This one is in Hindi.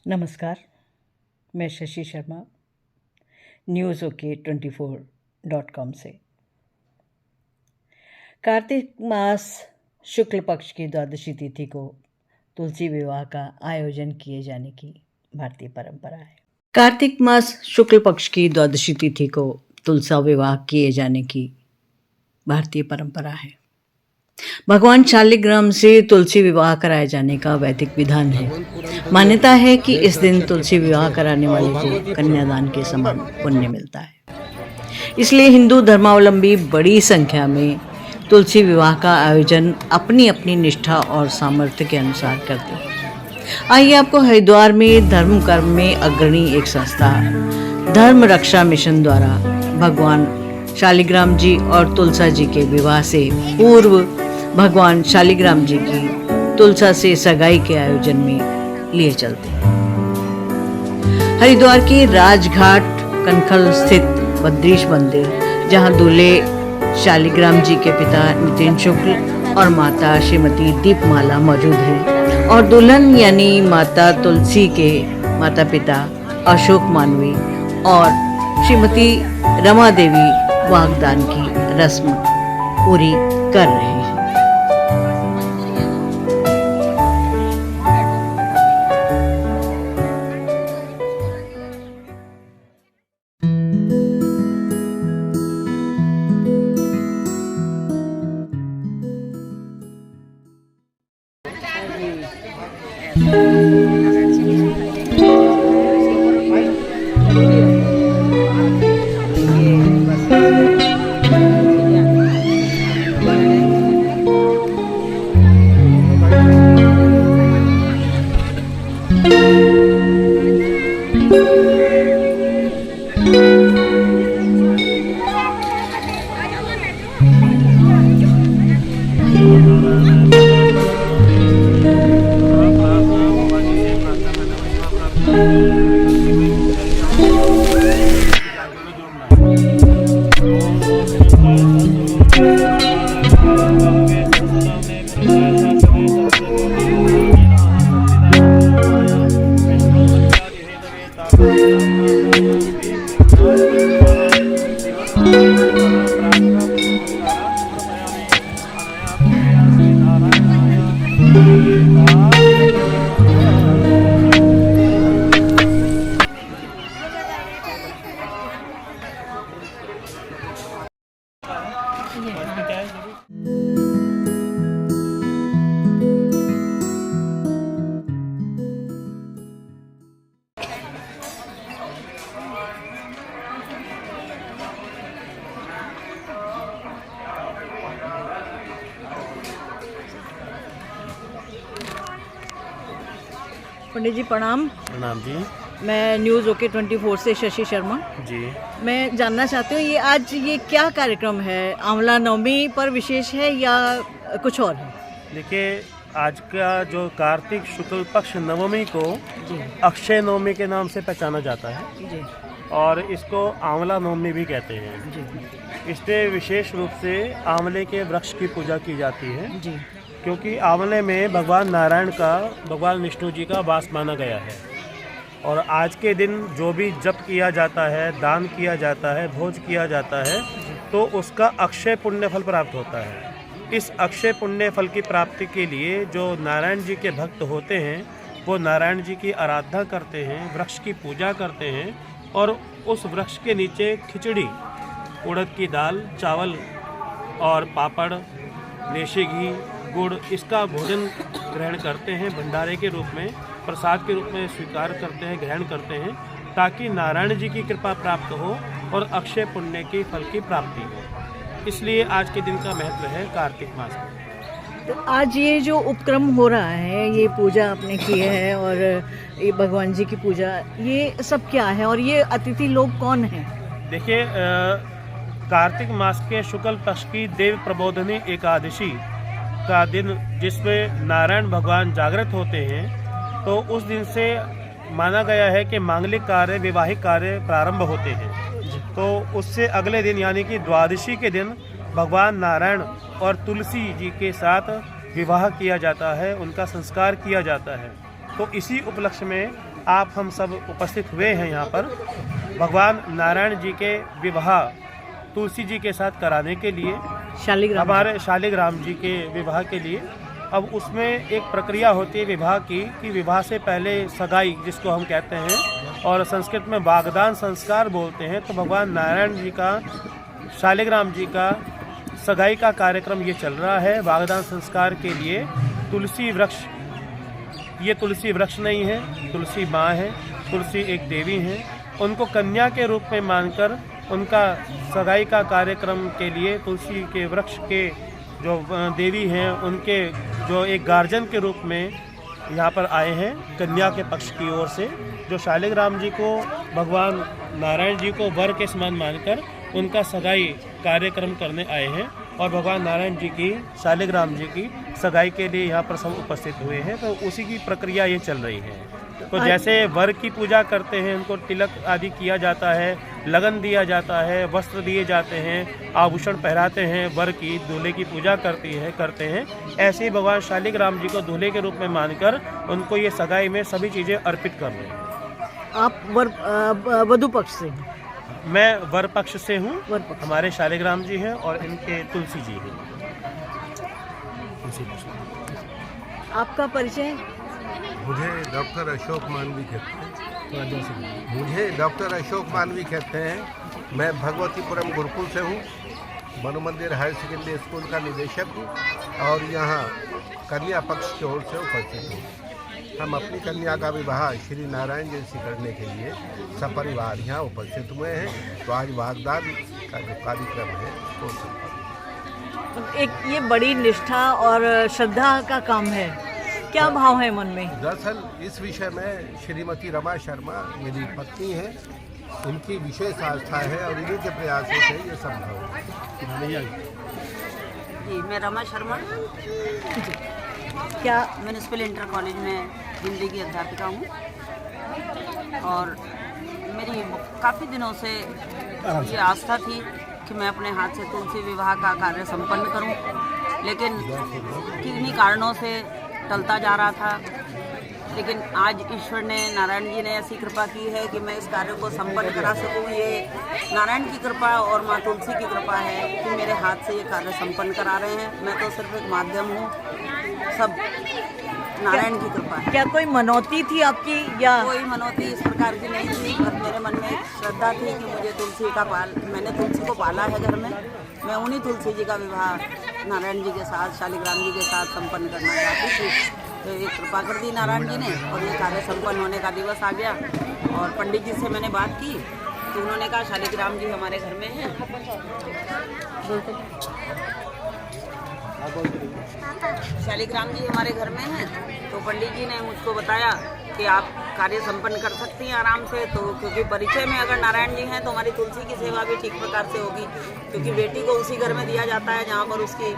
नमस्कार, मैं Shashi Sharma news okay 24.com से। कार्तिक मास शुक्ल पक्ष की द्वादशी तिथि को तुलसी विवाह का आयोजन किए जाने की भारतीय परंपरा है। कार्तिक मास शुक्ल पक्ष की द्वादशी तिथि को तुलसा विवाह किए जाने की भारतीय परंपरा है। भगवान शालिग्राम से तुलसी विवाह कराए जाने का वैदिक विधान है। मान्यता है कि इस दिन तुलसी विवाह कराने वाले को कन्यादान के समान पुण्य मिलता है। इसलिए हिंदू धर्मावलंबी बड़ी संख्या में तुलसी विवाह का आयोजन अपनी अपनी निष्ठा और सामर्थ्य के अनुसार करते हैं। आइए आपको हरिद्वार में धर्म कर्म में अग्रणी एक संस्था धर्म रक्षा मिशन द्वारा भगवान शालिग्राम जी और तुलसा जी के विवाह से पूर्व भगवान शालिग्राम जी की तुलसा से सगाई के आयोजन में लिए चलते हैं। हरिद्वार के राजघाट कनखल स्थित बद्रीश मंदिर, जहां दूल्हे शालिग्राम जी के पिता नितिन शुक्ल और माता श्रीमती दीपमाला मौजूद हैं और दुल्हन यानी माता तुलसी के माता पिता अशोक मानवी और श्रीमती रमा देवी वागदान की रस्म पूरी कर रहे हैं। पंडित जी प्रणाम। प्रणाम जी। मैं न्यूज़ ओके 24 से शशि शर्मा जी। मैं जानना चाहती हूँ ये क्या कार्यक्रम है? आंवला नवमी पर विशेष है या कुछ और है? देखिए, आज का जो कार्तिक शुक्ल पक्ष नवमी को अक्षय नवमी के नाम से पहचाना जाता है जी। और इसको आंवला नवमी भी कहते हैं जी। इसमें विशेष रूप से आंवले के वृक्ष की पूजा की जाती है जी। क्योंकि आंवले में भगवान नारायण का, भगवान विष्णु जी का वास माना गया है। और आज के दिन जो भी जप किया जाता है, दान किया जाता है, भोज किया जाता है, तो उसका अक्षय पुण्य फल प्राप्त होता है। इस अक्षय पुण्य फल की प्राप्ति के लिए जो नारायण जी के भक्त होते हैं वो नारायण जी की आराधना करते हैं, वृक्ष की पूजा करते हैं और उस वृक्ष के नीचे खिचड़ी, उड़द की दाल, चावल और पापड़, देशी घी, गुड़, इसका भोजन ग्रहण करते हैं, भंडारे के रूप में, प्रसाद के रूप में स्वीकार करते हैं, ग्रहण करते हैं, ताकि नारायण जी की कृपा प्राप्त हो और अक्षय पुण्य की फल की प्राप्ति हो। इसलिए आज के दिन का महत्व है कार्तिक मास में। तो आज ये जो उपक्रम हो रहा है, ये पूजा आपने की है और ये भगवान जी की पूजा, ये सब क्या है और ये अतिथि लोग कौन हैं? देखिए, कार्तिक मास के शुक्ल पक्ष की देव प्रबोधनी एकादशी का दिन, जिसमें नारायण भगवान जागृत होते हैं, तो उस दिन से माना गया है कि मांगलिक कार्य, वैवाहिक कार्य प्रारंभ होते हैं। तो उससे अगले दिन यानी कि द्वादशी के दिन भगवान नारायण और तुलसी जी के साथ विवाह किया जाता है, उनका संस्कार किया जाता है। तो इसी उपलक्ष्य में आप हम सब उपस्थित हुए हैं यहाँ पर भगवान नारायण जी के विवाह तुलसी जी के साथ कराने के लिए, शालिग्राम हमारे शालिग्राम जी के विवाह के लिए। अब उसमें एक प्रक्रिया होती है विवाह की कि विवाह से पहले सगाई जिसको हम कहते हैं और संस्कृत में वागदान संस्कार बोलते हैं। तो भगवान नारायण जी का, शालिग्राम जी का सगाई का कार्यक्रम ये चल रहा है। वागदान संस्कार के लिए तुलसी वृक्ष, ये तुलसी वृक्ष नहीं है, तुलसी माँ है, तुलसी एक देवी हैं, उनको कन्या के रूप में मानकर उनका सगाई का कार्यक्रम के लिए तुलसी के वृक्ष के जो देवी हैं उनके जो एक गार्जियन के रूप में यहाँ पर आए हैं कन्या के पक्ष की ओर से, जो शालिग्राम जी को भगवान नारायण जी को वर के समान मानकर उनका सगाई कार्यक्रम करने आए हैं। और भगवान नारायण जी की, शालिग्राम जी की सगाई के लिए यहाँ पर सब उपस्थित हुए हैं। तो उसी की प्रक्रिया ये चल रही है। तो जैसे वर की पूजा करते हैं, उनको तिलक आदि किया जाता है, लगन दिया जाता है, वस्त्र दिए जाते हैं, आभूषण पहराते हैं, वर की दूल्हे की पूजा करते हैं, ऐसे ही भगवान शालिग्राम जी को दूल्हे के रूप में मानकर उनको ये सगाई में सभी चीज़ें अर्पित कर रहे हैं। आप वधु पक्ष से? मैं वर पक्ष से हूँ, हमारे शालिग्राम जी हैं और इनके तुलसी जी हैं। आपका परिचय? मुझे डॉक्टर अशोक मानवी कहते हैं। मुझे डॉक्टर अशोक मानवी कहते हैं। मैं भगवतीपुरम गुरुकुल से हूँ, मनु मंदिर हायर सेकेंडरी स्कूल का निदेशक हूँ और यहाँ कन्या पक्ष की ओर से उपस्थित हूँ। हम अपनी कन्या का विवाह श्री नारायण जी से करने के लिए सपरिवार यहाँ उपस्थित हुए हैं। तो आज वागदान का जो कार्यक्रम है वो संपन्न। एक ये बड़ी निष्ठा और श्रद्धा का काम है, क्या भाव है मन में? दरअसल इस विषय में श्रीमती रमा शर्मा मेरी पत्नी है, उनकी विशेष आस्था है और इन्हीं के प्रयासों से ये संभव है। जी, मैं रमा शर्मा, क्या म्यूनिसिपल इंटर कॉलेज में हिंदी की अध्यापिका हूँ और मेरी काफ़ी दिनों से ये आस्था थी कि मैं अपने हाथ से तुलसी विवाह का कार्य संपन्न करूँ, लेकिन किन्हीं कारणों से टलता जा रहा था। लेकिन आज ईश्वर ने, नारायण जी ने ऐसी कृपा की है कि मैं इस कार्य को संपन्न करा सकूं। ये नारायण की कृपा और माँ तुलसी की कृपा है कि मेरे हाथ से ये कार्य संपन्न करा रहे हैं। मैं तो सिर्फ एक माध्यम हूँ, सब नारायण की कृपा है। क्या कोई मनौती थी आपकी या? कोई मनौती इस प्रकार की नहीं थी, बस मेरे मन में श्रद्धा थी कि मुझे तुलसी का मैंने तुलसी को पाला है घर में, मैं उन्हीं तुलसी जी का विवाह नारायण जी के साथ, शालिग्राम जी के साथ संपन्न करना चाहती थी। तो ये कृपा कर दी नारायण जी ने और ये कार्य संपन्न होने का दिवस आ गया। और पंडित जी से मैंने बात की तो उन्होंने कहा शालिग्राम जी हमारे घर में हैं। शालिग्राम जी हमारे घर में हैं, तो पंडित जी ने मुझको बताया कि आप कार्य संपन्न कर सकती हैं आराम से। तो क्योंकि परिचय में अगर नारायण जी हैं तो हमारी तुलसी की सेवा भी ठीक प्रकार से होगी, क्योंकि बेटी को उसी घर में दिया जाता है जहाँ पर उसकी